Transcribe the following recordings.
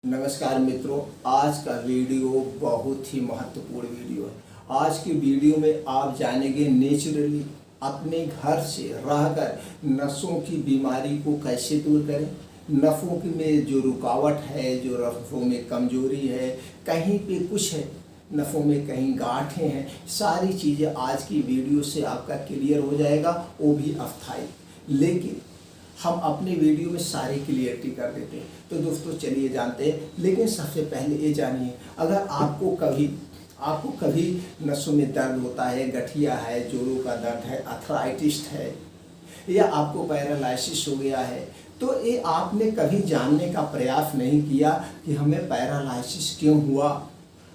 नमस्कार मित्रों, आज का वीडियो बहुत ही महत्वपूर्ण वीडियो है। आज की वीडियो में आप जानेंगे नेचुरली अपने घर से रहकर नसों की बीमारी को कैसे दूर करें। नसों की में जो रुकावट है, जो नसों में कमजोरी है, कहीं पे कुछ है, नसों में कहीं गांठें हैं, सारी चीज़ें आज की वीडियो से आपका क्लियर हो जाएगा, वो भी अस्थायी। लेकिन हम अपने वीडियो में सारी क्लियरिटी कर देते हैं। तो दोस्तों चलिए जानते हैं। लेकिन सबसे पहले ये जानिए, अगर आपको कभी नसों में दर्द होता है, गठिया है, जोड़ों का दर्द है, अर्थराइटिस है, या आपको पैरालिसिस हो गया है, तो ये आपने कभी जानने का प्रयास नहीं किया कि हमें पैरालिसिस क्यों हुआ,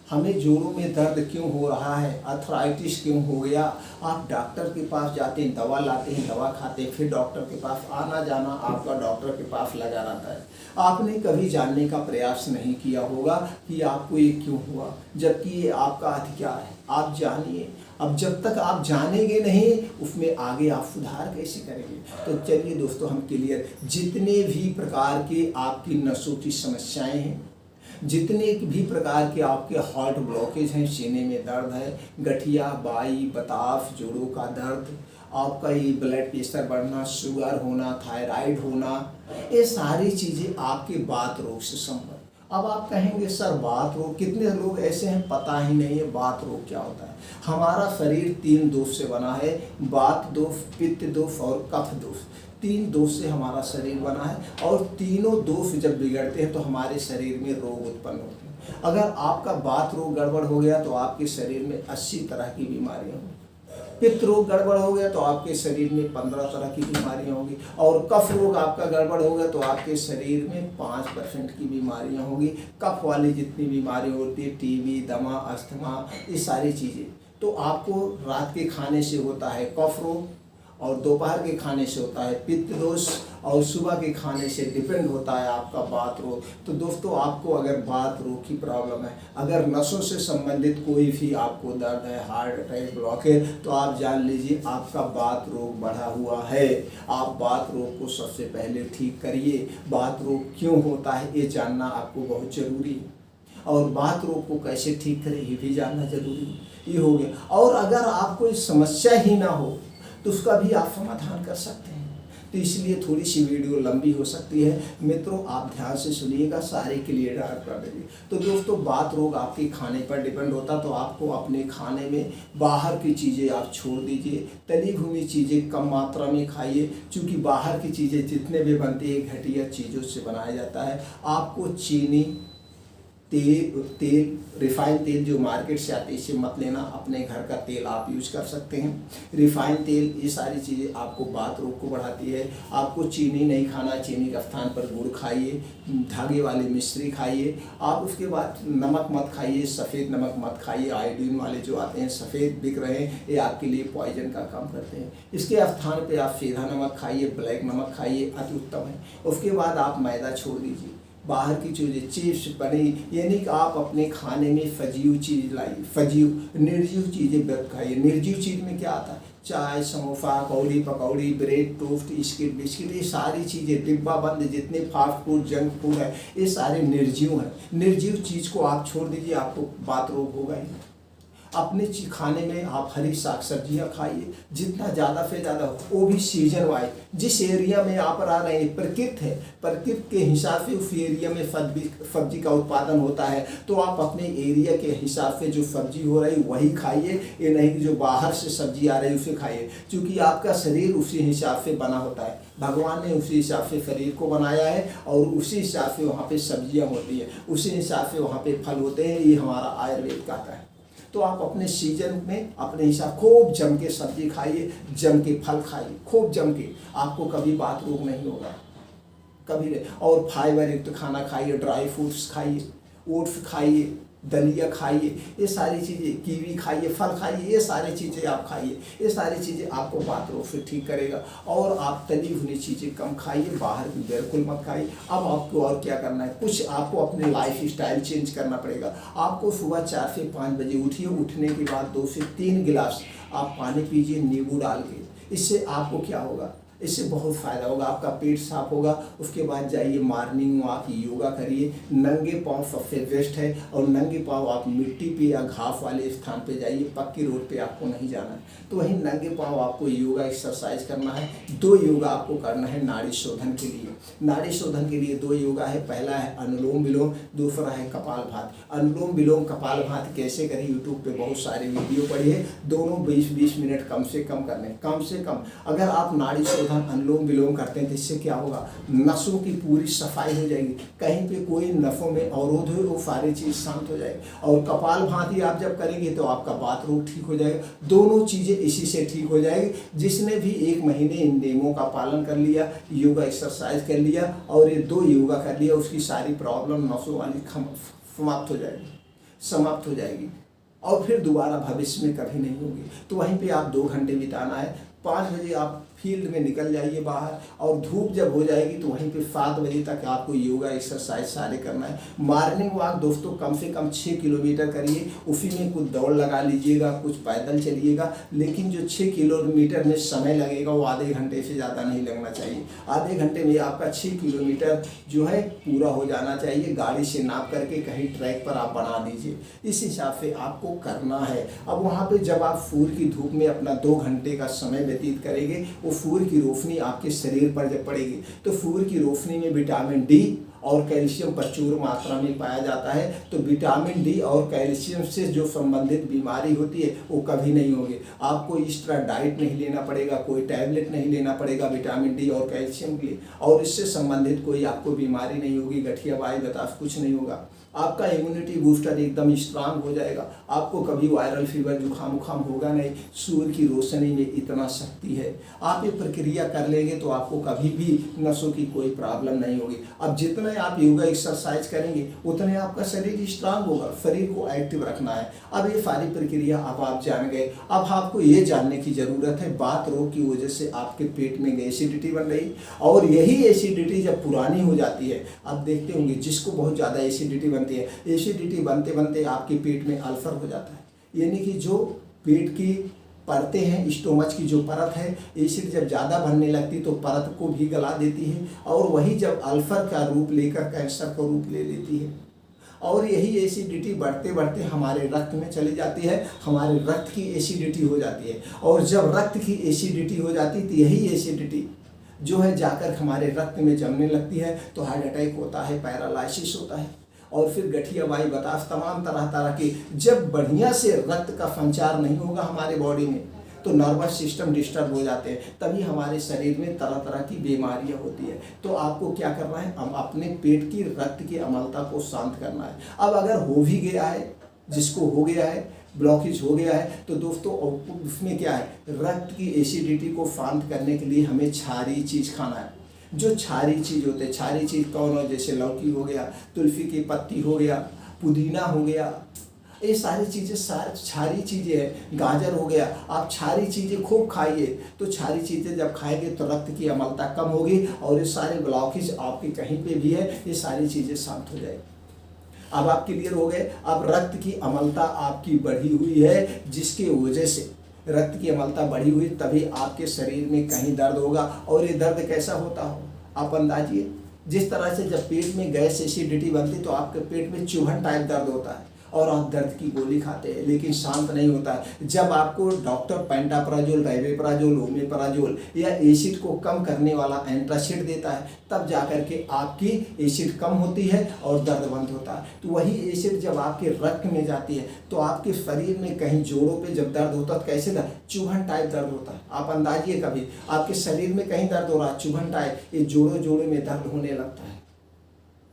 हमें जोड़ों में दर्द क्यों हो रहा है, अर्थराइटिस क्यों हो गया। आप डॉक्टर के पास जाते हैं, दवा लाते हैं, दवा खाते हैं, फिर डॉक्टर के पास आना जाना आपका डॉक्टर के पास लगा रहता है। आपने कभी जानने का प्रयास नहीं किया होगा कि आपको ये क्यों हुआ, जबकि ये आपका अधिकार है। आप जानिए। अब जब तक आप जानेंगे नहीं, उसमें आगे आप सुधार कैसे करेंगे। तो चलिए दोस्तों, हम क्लियर, जितने भी प्रकार के आपकी नसों की समस्याएं हैं, जितने भी प्रकार के आपके हार्ट ब्लॉकेज हैं, सीने में दर्द है, गठिया, बाई, बताफ, जोड़ों का दर्द, आपका ये ब्लड प्रेशर बढ़ना, शुगर होना, थायराइड होना, ये सारी चीज़ें आपके बात रोग से संबंधित। अब आप कहेंगे सर बात रोग, कितने लोग ऐसे हैं पता ही नहीं है बात रोग क्या होता है। हमारा शरीर 3 दोष से बना है, वात दोष, पित्त दोष और कफ दोष। 3 दोष से हमारा शरीर बना है, और तीनों दोष जब बिगड़ते हैं तो हमारे शरीर में रोग उत्पन्न होते हैं। अगर आपका वात रोग गड़बड़ हो गया तो आपके शरीर में 80 तरह की बीमारियां होंगी। पित्त रोग गड़बड़ हो गया तो आपके शरीर में 15 तरह की बीमारियां होंगी, और कफ रोग आपका गड़बड़ हो गया तो आपके शरीर में 5% की बीमारियां होंगी। कफ वाली जितनी बीमारी होती है, टीबी, दमा, अस्थमा, ये सारी चीज़ें। तो आपको रात के खाने से होता है कफ रोग, और दोपहर के खाने से होता है पित्त दोष, और सुबह के खाने से डिपेंड होता है आपका वात रोग। तो दोस्तों, आपको अगर वात रोग की प्रॉब्लम है, अगर नसों से संबंधित कोई भी आपको दर्द है, हार्ट अटैक, ब्लॉक है, तो आप जान लीजिए आपका वात रोग बढ़ा हुआ है। आप वात रोग को सबसे पहले ठीक करिए। वात रोग क्यों होता है ये जानना आपको बहुत ज़रूरी है, और वात रोग को कैसे ठीक करें ये भी जानना जरूरी है। ये हो गया। और अगर आपको समस्या ही ना हो तो उसका भी आप समाधान कर सकते हैं। तो इसलिए थोड़ी सी वीडियो लंबी हो सकती है मित्रों, आप ध्यान से सुनिएगा, सारे क्लियर कर देंगे। तो दोस्तों, वात रोग आपके खाने पर डिपेंड होता, तो आपको अपने खाने में बाहर की चीज़ें आप छोड़ दीजिए। तली भुनी चीज़ें कम मात्रा में खाइए, क्योंकि बाहर की चीज़ें जितने भी बनती है घटिया चीज़ों से बनाया जाता है। आपको चीनी, तेल रिफाइंड तेल जो मार्केट से आते हैं इससे मत लेना, अपने घर का तेल आप यूज कर सकते हैं। रिफाइंड तेल, ये सारी चीज़ें आपको वात रोग को बढ़ाती है। आपको चीनी नहीं खाना, चीनी के स्थान पर गुड़ खाइए, धागे वाली मिश्री खाइए। आप उसके बाद नमक मत खाइए, सफ़ेद नमक मत खाइए। आयोडीन वाले जो आते हैं सफ़ेद बिक रहे हैं, ये आपके लिए पॉइजन का काम करते हैं। इसके स्थान पर आप सीधा नमक खाइए, ब्लैक नमक खाइए, अति उत्तम है। उसके बाद आप मैदा छोड़ दीजिए। बाहर की चीज़ें, चिप्स, पनीर, यानी कि आप अपने खाने में फजीव चीज़ लाइए, निर्जीव चीज़ें मत खाइए। निर्जीव चीज़ में क्या आता है? चाय, समोसा, कौड़ी पकौड़ी, ब्रेड, टोस्ट, बिस्किट, ये सारी चीज़ें डिब्बा बंद जितने फास्ट फूड, जंक फूड है, ये सारे निर्जीव हैं। निर्जीव चीज़ को आप छोड़ दीजिए, आपको वात रोग होगा ही। अपने खाने में आप हरी साग सब्जियाँ खाइए, जितना ज़्यादा से ज़्यादा, वो भी सीजन वाइज। जिस एरिया में आप रह रहे हैं प्रकृति है, प्रकृति के हिसाब से उस एरिया में सब्जी का उत्पादन होता है, तो आप अपने एरिया के हिसाब से जो सब्जी हो रही वही खाइए। ये नहीं कि जो बाहर से सब्जी आ रही है उसे खाइए, क्योंकि आपका शरीर उसी हिसाब से बना होता है। भगवान ने उसी हिसाब से शरीर को बनाया है, और उसी हिसाब से वहाँ पे सब्जियाँ होती है, उसी हिसाब से वहाँ पे फल होते हैं। ये हमारा आयुर्वेद कहता है। तो आप अपने सीजन में अपने हिसाब खूब जम के सब्जी खाइए, जम के फल खाइए, खूब जम के, आपको कभी वात रोग नहीं होगा, कभी नहीं। और फाइबर युक्त खाना खाइए, ड्राई फ्रूट्स खाइए, ओट्स खाइए, दलिया खाइए, ये सारी चीज़ें, कीवी खाइए, फल खाइए, ये सारी चीज़ें आप खाइए। ये सारी चीज़ें आपको वात रोग से ठीक करेगा। और आप तली भुनी चीज़ें कम खाइए, बाहर की बिल्कुल मत खाइए। अब आपको और क्या करना है, कुछ आपको अपने लाइफ स्टाइल चेंज करना पड़ेगा। आपको सुबह 4 से 5 बजे उठिए, उठने के बाद 2 से 3 गिलास आप पानी पीजिए नींबू डाल के। इससे आपको क्या होगा, इससे बहुत फ़ायदा होगा, आपका पेट साफ होगा। उसके बाद जाइए मॉर्निंग वॉक योगा करिए, नंगे पाँव सबसे बेस्ट है। और नंगे पाँव आप मिट्टी पे या घास वाले स्थान पे जाइए, पक्की रोड पे आपको नहीं जाना है। तो वहीं नंगे पाँव आपको योगा एक्सरसाइज करना है। 2 योगा आपको करना है नाड़ी शोधन के लिए। नाड़ी शोधन के लिए 2 योगा है, पहला है अनुलोम विलोम, दूसरा है कपालभाति। अनुलोम विलोम कपालभाति कैसे करें, यूट्यूब पे बहुत सारे वीडियो पड़ी है, दोनों 20-20 मिनट कम से कम करने, कम से कम। अगर आप नाड़ी शोधन अनुलोम विलोम करते हैं तो इससे क्या होगा, नसों की पूरी सफाई हो जाएगी, कहीं पे कोई नसों में अवरोध हो वो सारी चीज़ शांत हो जाएगी। और कपालभाति आप जब करेंगे तो आपका बात रोग ठीक हो जाएगा, दोनों चीज़ें इसी से ठीक हो जाएगी। जिसने भी 1 महीने इन नियमों का पालन कर लिया, योगा एक्सरसाइज कर लिया और ये 2 योगा कर लिया, उसकी सारी प्रॉब्लम नसों वाली समाप्त हो जाएगी और फिर दोबारा भविष्य में कभी नहीं होगी। तो वहीं पे आप 2 घंटे बिताना है। 5 बजे आप फील्ड में निकल जाइए बाहर, और धूप जब हो जाएगी तो वहीं पे 7 बजे तक आपको योगा एक्सरसाइज सारे करना है। मॉर्निंग वॉक दोस्तों कम से कम 6 किलोमीटर करिए, उसी में कुछ दौड़ लगा लीजिएगा, कुछ पैदल चलिएगा, लेकिन जो 6 किलोमीटर में समय लगेगा वो आधे घंटे से ज़्यादा नहीं लगना चाहिए। आधे घंटे में आपका 6 किलोमीटर जो है पूरा हो जाना चाहिए। गाड़ी से नाप करके कहीं ट्रैक पर आप बना दीजिए, इस हिसाब से आपको करना है। अब वहाँ पे जब आप सूर्य की धूप में अपना 2 घंटे का समय व्यतीत करेंगे, वो सूर्य की रोशनी आपके शरीर पर जब पड़ेगी तो सूर्य की रोशनी में विटामिन डी और कैल्शियम प्रचुर मात्रा में पाया जाता है। तो विटामिन डी और कैल्शियम से जो संबंधित बीमारी होती है वो कभी नहीं होगी। आपको इस तरह डाइट नहीं लेना पड़ेगा, कोई टैबलेट नहीं लेना पड़ेगा विटामिन डी और कैल्शियम के लिए, और इससे संबंधित कोई आपको बीमारी नहीं होगी, गठिया वाई बतास कुछ नहीं होगा। आपका इम्यूनिटी बूस्टर एकदम स्ट्रांग हो जाएगा, आपको कभी वायरल फीवर जुकाम उखाम होगा नहीं। सूर्य की रोशनी में इतना शक्ति है, आप ये प्रक्रिया कर लेंगे तो आपको कभी भी नसों की कोई प्रॉब्लम नहीं होगी। अब जितने आप योगा एक्सरसाइज करेंगे उतने आपका शरीर स्ट्रांग होगा, शरीर को एक्टिव रखना है। अब ये सारी प्रक्रिया अब आप जान गए। अब आपको ये जानने की ज़रूरत है, बात रोग की वजह से आपके पेट में एसिडिटी बन रही, और यही एसिडिटी जब पुरानी हो जाती है, आप देखते होंगे जिसको बहुत ज़्यादा एसिडिटी बनती है, एसिडिटी बनते बनते आपके पेट में अल्सर हो जाता है। यानी कि जो पेट की परतें हैं, स्टोमच की जो परत है, एसिड जब ज़्यादा बनने लगती तो परत को भी गला देती है, और वही जब अल्सर का रूप लेकर कैंसर का रूप ले लेती है। और यही एसिडिटी बढ़ते बढ़ते हमारे रक्त में चली जाती है, हमारे रक्त की एसिडिटी हो जाती है, और जब रक्त की एसिडिटी हो जाती है तो यही एसिडिटी जो है जाकर हमारे रक्त में जमने लगती है, तो हार्ट अटैक होता है, पैरालाइसिस होता है, और फिर गठिया वाई बतास तमाम तरह तरह की। जब बढ़िया से रक्त का संचार नहीं होगा हमारे बॉडी में तो नर्वस सिस्टम डिस्टर्ब हो जाते हैं, तभी हमारे शरीर में तरह तरह की बीमारियां होती है। तो आपको क्या करना है, हम अपने पेट की रक्त की अम्लता को शांत करना है। अब अगर हो भी गया है, जिसको हो गया है, ब्लॉकेज हो गया है, तो दोस्तों उसमें क्या है, रक्त की एसिडिटी को शांत करने के लिए हमें क्षारीय चीज़ खाना है। जो क्षारीय चीज़ होते हैं, क्षारीय चीज़ कौन हो, जैसे लौकी हो गया, तुलसी की पत्ती हो गया, पुदीना हो गया, ये सारी चीज़ें क्षारीय चीज़ें हैं। गाजर हो गया, आप क्षारीय चीज़ें खूब खाइए, तो क्षारीय चीज़ें जब खाएंगे तो रक्त की अम्लता कम होगी, और ये सारे ब्लॉकेज आपके कहीं पे भी है, ये सारी चीज़ें शांत हो जाएगी। अब आप क्लियर हो गए। अब रक्त की अम्लता आपकी बढ़ी हुई है, जिसके वजह से रक्त की अम्लता बढ़ी हुई, तभी आपके शरीर में कहीं दर्द होगा। और ये दर्द कैसा होता हो आप अंदाजिए, जिस तरह से जब पेट में गैस एसिडिटी बनती तो आपके पेट में चुभन टाइप दर्द होता है, और आप दर्द की गोली खाते हैं लेकिन शांत नहीं होता है। जब आपको डॉक्टर पेंटाप्राजोल, राइबेप्राजोल, ओमेप्राजोल या एसिड को कम करने वाला एंटासिड देता है, तब जाकर के आपकी एसिड कम होती है और दर्द बंद होता है। तो वही एसिड जब आपके रक्त में जाती है तो आपके शरीर में कहीं जोड़ों पे जब दर्द होता है तो कैसे दर्द, चुभन टाइप दर्द होता है। आप अंदाजिए कभी आपके शरीर में कहीं दर्द हो रहा है, चुभन टाइप, ये जोड़ों में दर्द होने लगता है,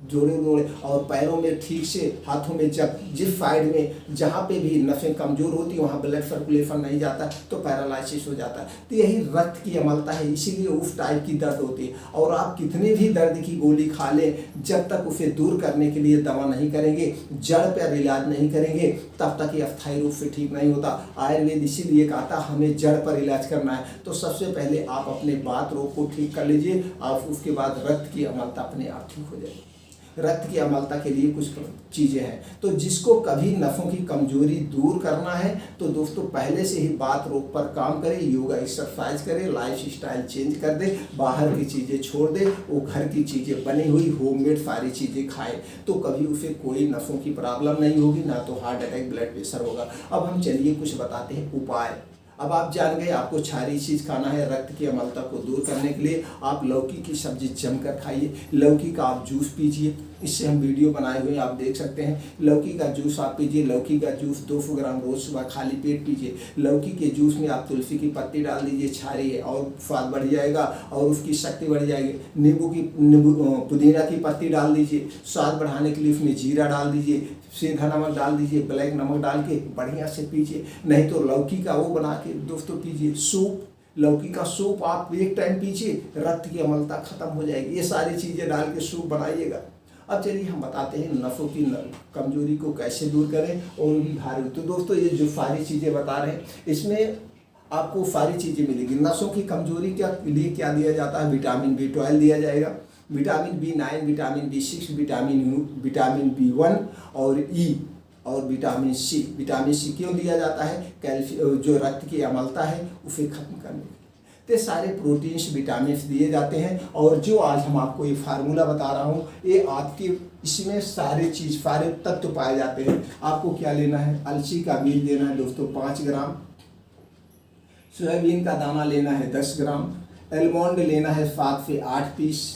जोड़े, और पैरों में ठीक से, हाथों में, जब जिस साइड में जहाँ पे भी नसें कमज़ोर होती है वहाँ ब्लड सर्कुलेशन नहीं जाता तो पैरालाइसिस हो जाता है। तो यही रक्त की अम्लता है, इसीलिए उस टाइप की दर्द होती है। और आप कितने भी दर्द की गोली खा लें, जब तक उसे दूर करने के लिए दवा नहीं करेंगे, जड़ पर इलाज नहीं करेंगे, तब तक ये अस्थायी रूप से ठीक नहीं होता। आयुर्वेद इसीलिए कहता हमें जड़ पर इलाज करना है। तो सबसे पहले आप अपने बात रोग को ठीक कर लीजिए, आप उसके बाद रक्त की अम्लता अपने आप ठीक हो जाएगी। रक्त की अम्लता के लिए कुछ चीज़ें हैं। तो जिसको कभी नसों की कमजोरी दूर करना है तो दोस्तों पहले से ही बात रोग पर काम करे, योगा एक्सरसाइज करे, लाइफ स्टाइल चेंज कर दे, बाहर की चीज़ें छोड़ दे, वो घर की चीज़ें बनी हुई होममेड सारी चीज़ें खाए, तो कभी उसे कोई नसों की प्रॉब्लम नहीं होगी, ना तो हार्ट अटैक ब्लड प्रेशर होगा। अब हम चलिए कुछ बताते हैं उपाय। अब आप जान गए आपको क्षारीय चीज़ खाना है रक्त की अम्लता को दूर करने के लिए। आप लौकी की सब्जी जमकर खाइए, लौकी का आप जूस पीजिए, इससे हम वीडियो बनाए हुए हैं आप देख सकते हैं। लौकी का जूस आप पीजिए, लौकी का जूस 200 ग्राम रोज सुबह खाली पेट पीजिए। लौकी के जूस में आप तुलसी की पत्ती डाल दीजिए, क्षारीय है और स्वाद बढ़ जाएगा और उसकी शक्ति बढ़ जाएगी। नींबू पुदीना की पत्ती डाल दीजिए, स्वाद बढ़ाने के लिए उसमें जीरा डाल दीजिए, सेंधा नमक डाल दीजिए, ब्लैक नमक डाल के बढ़िया से पीजिए। नहीं तो लौकी का वो बना के दोस्तों पीजिए सूप, लौकी का सूप आप एक टाइम पीजिए, रक्त की अम्लता खत्म हो जाएगी। ये सारी चीज़ें डाल के सूप बनाइएगा। अब चलिए हम बताते हैं नसों की कमजोरी को कैसे दूर करें और भी भारी। तो दोस्तों ये जो सारी चीज़ें बता रहे हैं इसमें आपको सारी चीज़ें मिलेगी। नसों की कमजोरी के लिए क्या दिया जाता है, विटामिन B12 दिया जाएगा, vitamin B9, vitamin B6, vitamin B1 और E और विटामिन C। विटामिन C क्यों दिया जाता है, कैल्शियम जो रक्त की अम्लता है उसे खत्म करने के लिए। तो सारे प्रोटीन्स विटामिन दिए जाते हैं। और जो आज हम आपको ये फार्मूला बता रहा हूँ ये आपके इसमें सारे तत्व पाए जाते हैं। आपको क्या लेना है, अलसी का बीज लेना है दोस्तों 5 ग्राम, सोयाबीन का दाना लेना है 10 ग्राम, आलमंड लेना है 7 से 8 पीस।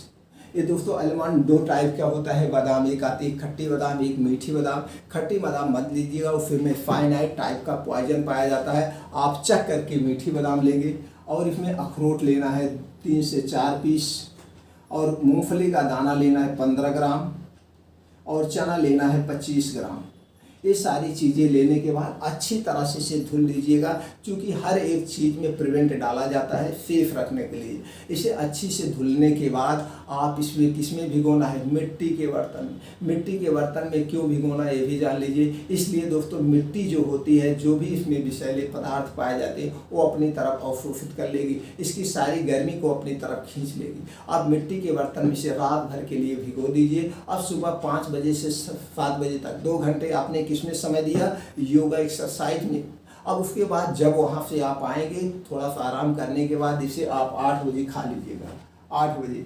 ये दोस्तों आलमंड 2 टाइप का होता है, बादाम एक आती है खट्टी बादाम, एक मीठी बादाम। खट्टी बादाम मत लीजिएगा, उसमें फाइनाइट टाइप का पॉइजन पाया जाता है। आप चेक करके मीठी बादाम लेंगे। और इसमें अखरोट लेना है 3 से 4 पीस, और मूंगफली का दाना लेना है 15 ग्राम, और चना लेना है 25 ग्राम। ये सारी चीज़ें लेने के बाद अच्छी तरह से इसे धुल लीजिएगा, क्योंकि हर एक चीज़ में प्रिवेंट डाला जाता है सेफ रखने के लिए। इसे अच्छी से धुलने के बाद आप इसमें किसमें भिगोना है, मिट्टी के बर्तन में। मिट्टी के बर्तन में क्यों भिगोना है ये भी जान लीजिए। इसलिए दोस्तों मिट्टी जो होती है, जो भी इसमें विषैले पदार्थ पाए जाते हैं वो अपनी तरफ अवशोषित कर लेगी, इसकी सारी गर्मी को अपनी तरफ खींच लेगी। आप मिट्टी के बर्तन में इसे रात भर के लिए भिगो दीजिए। अब सुबह 5 बजे से 7 बजे तक 2 घंटे आपने किसमें समय दिया, योगा एक्सरसाइज में। अब उसके बाद जब वहाँ से आप आएंगे थोड़ा सा आराम करने के बाद इसे आप 8 बजे खा लीजिएगा। 8 बजे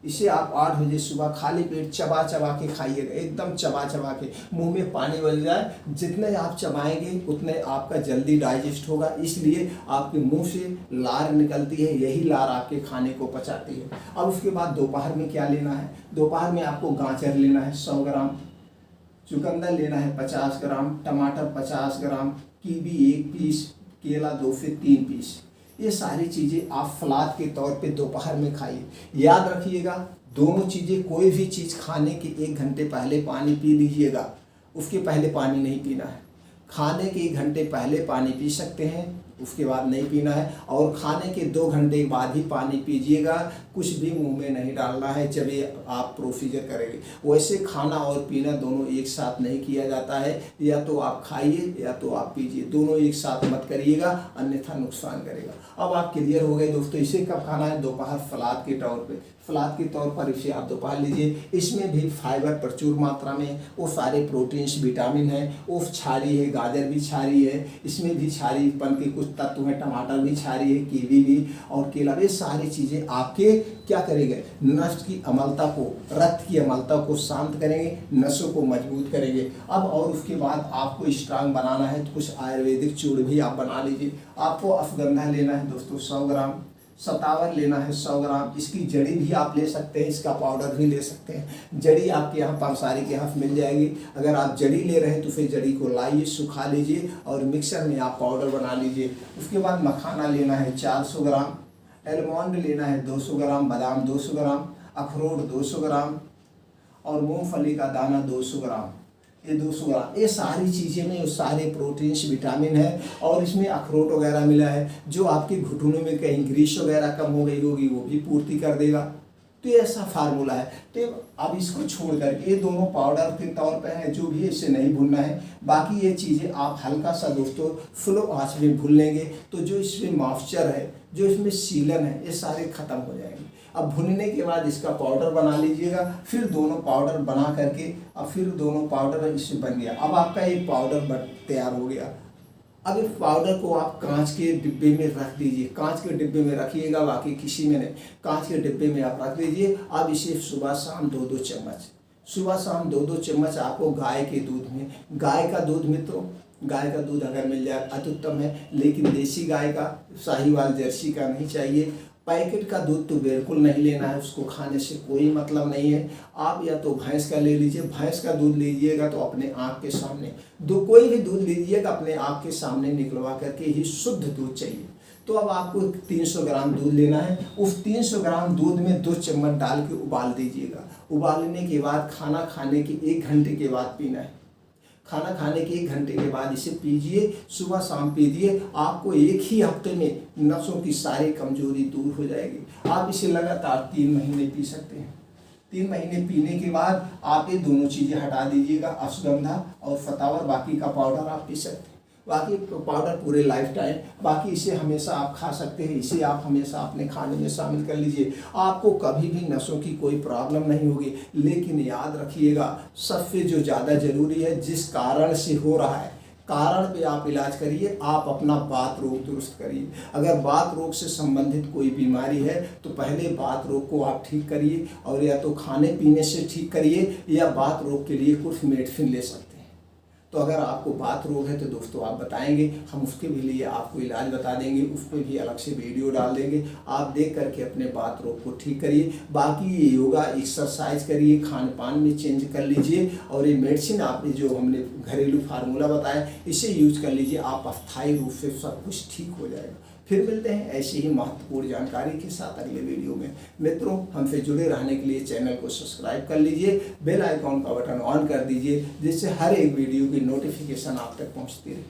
इसे आप 8 बजे सुबह खाली पेट चबा चबा के खाइएगा, एकदम चबा चबा के, मुंह में पानी बन जाए। जितने आप चबाएंगे उतने आपका जल्दी डाइजेस्ट होगा, इसलिए आपके मुंह से लार निकलती है, यही लार आपके खाने को पचाती है। अब उसके बाद दोपहर में क्या लेना है, दोपहर में आपको गाजर लेना है 100 ग्राम, चुकंदर लेना है 50 ग्राम, टमाटर 50 ग्राम, कीवी 1 पीस, केला 2 से 3 पीस। ये सारी चीज़ें आप सलाद के तौर पे दोपहर में खाइए। याद रखिएगा दोनों चीज़ें, कोई भी चीज़ खाने के 1 घंटे पहले पानी पी लीजिएगा, उसके पहले पानी नहीं पीना है। खाने के 1 घंटे पहले पानी पी सकते हैं, उसके बाद नहीं पीना है। और खाने के 2 घंटे बाद ही पानी पीजिएगा, कुछ भी मुंह में नहीं डालना है जब ये आप प्रोसीजर करेंगे। वैसे खाना और पीना दोनों एक साथ नहीं किया जाता है, या तो आप खाइए या तो आप पीजिए, दोनों एक साथ मत करिएगा अन्यथा नुकसान करेगा। अब आप क्लियर हो गए दोस्तों। इसे कब खाना है, दोपहर सलाद के तौर पे, सलाद के तौर पर इसे आप दोपहर लीजिए। इसमें भी फाइबर प्रचुर मात्रा में, वो सारे प्रोटीन्स विटामिन है, वो क्षारीय है, गाजर भी क्षारीय है, इसमें भी क्षारीयपन के कुछ तत्व हैं, टमाटर भी क्षारीय है, कीवी भी और केला भी। सारी चीज़ें आपके क्या करेंगे, नस की अम्लता को, रक्त की अम्लता को शांत करेंगे, नसों को मजबूत करेंगे। अब और उसके बाद आपको स्ट्रांग बनाना है तो कुछ आयुर्वेदिक चूर्ण भी आप बना लीजिए। आपको अश्वगंधा लेना है दोस्तों 100 ग्राम, सतावर लेना है 100 ग्राम, इसकी जड़ी भी आप ले सकते हैं, इसका पाउडर भी ले सकते हैं। जड़ी आपके यहाँ पानसारी के यहाँ मिल जाएगी। अगर आप जड़ी ले रहे हैं तो फिर जड़ी को लाइए, सुखा लीजिए और मिक्सर में आप पाउडर बना लीजिए। उसके बाद मखाना लेना है 400 ग्राम, आलमंड लेना है 200 ग्राम, बादाम 200 ग्राम, अखरोट 200 ग्राम और मूंगफली का दाना 200 ग्राम, ये 200 ग्राम। ये सारी चीज़ें में सारे प्रोटीन्स विटामिन है और इसमें अखरोट वगैरह मिला है जो आपके घुटनों में कहीं ग्रीस वगैरह कम हो गई होगी वो भी पूर्ति कर देगा। तो ये ऐसा फार्मूला है। तो अब इसको छोड़ करके ये दोनों पाउडर के तौर पे है, जो भी इससे नहीं भूनना है। बाकी ये चीज़ें आप हल्का सा दोस्तों स्लो आंच में भून लेंगे तो जो इसमें मॉइस्चर है, जो इसमें सीलन है, ये सारे खत्म हो जाएंगे। अब भुनने के बाद इसका पाउडर बना लीजिएगा। फिर दोनों पाउडर बना करके अब फिर दोनों पाउडर इससे बन गया। अब आपका एक पाउडर तैयार हो गया। अब इस पाउडर को आप कांच के डिब्बे में रख दीजिए। कांच के डिब्बे में रखिएगा, बाकी किसी में नहीं, कांच के डिब्बे में आप रख दीजिए। अब इसे सुबह शाम 2-2 चम्मच, सुबह शाम 2-2 चम्मच आपको गाय के दूध में, गाय का दूध मित्रों, गाय का दूध अगर मिल जाए अति उत्तम है, लेकिन देसी गाय का, साहीवाल जर्सी का नहीं चाहिए। पैकेट का दूध तो बिल्कुल नहीं लेना है, उसको खाने से कोई मतलब नहीं है। आप या तो भैंस का ले लीजिए, भैंस का दूध लीजिएगा तो अपने आँख के सामने, कोई भी दूध लीजिएगा अपने आँख के सामने निकलवा करके ही शुद्ध दूध चाहिए। तो अब आपको 300 ग्राम दूध लेना है। उस 300 ग्राम दूध में 2 चम्मच डाल के उबाल दीजिएगा। उबालने के बाद खाना खाने के 1 घंटे के बाद पीना है। खाना खाने के 1 घंटे के बाद इसे पीजिए, सुबह शाम पीजिए। आपको एक ही हफ्ते में नसों की सारी कमजोरी दूर हो जाएगी। आप इसे लगातार 3 महीने पी सकते हैं। 3 महीने पीने के बाद आप ये दोनों चीज़ें हटा दीजिएगा, अश्वगंधा और फतावर, बाकी का पाउडर आप पी सकते हैं। बाकी पाउडर पूरे लाइफ टाइम, बाकी इसे हमेशा आप खा सकते हैं। इसे आप हमेशा अपने खाने में शामिल कर लीजिए। आपको कभी भी नसों की कोई प्रॉब्लम नहीं होगी। लेकिन याद रखिएगा, सबसे जो ज़्यादा ज़रूरी है, जिस कारण से हो रहा है, कारण पे आप इलाज करिए। आप अपना बात रोग दुरुस्त करिए। अगर बात रोग से संबंधित कोई बीमारी है तो पहले बात रोग को आप ठीक करिए, और या तो खाने पीने से ठीक करिए या बात रोग के लिए कुछ मेडिसिन ले सकते हैं। तो अगर आपको बात रोग है तो दोस्तों आप बताएंगे, हम उसके भी लिए आपको इलाज बता देंगे, उस पर भी अलग से वीडियो डाल देंगे। आप देख करके अपने बात रोग को ठीक करिए। बाकी योगा एक्सरसाइज करिए, खान पान में चेंज कर लीजिए, और ये मेडिसिन आपने जो हमने घरेलू फार्मूला बताया इसे यूज कर लीजिए। आप अस्थायी रूप से सब कुछ ठीक हो जाएगा। फिर मिलते हैं ऐसी ही महत्वपूर्ण जानकारी के साथ अगले वीडियो में। मित्रों, हमसे जुड़े रहने के लिए चैनल को सब्सक्राइब कर लीजिए, बेल आइकॉन का बटन ऑन कर दीजिए, जिससे हर एक वीडियो की नोटिफिकेशन आप तक पहुंचती रहे।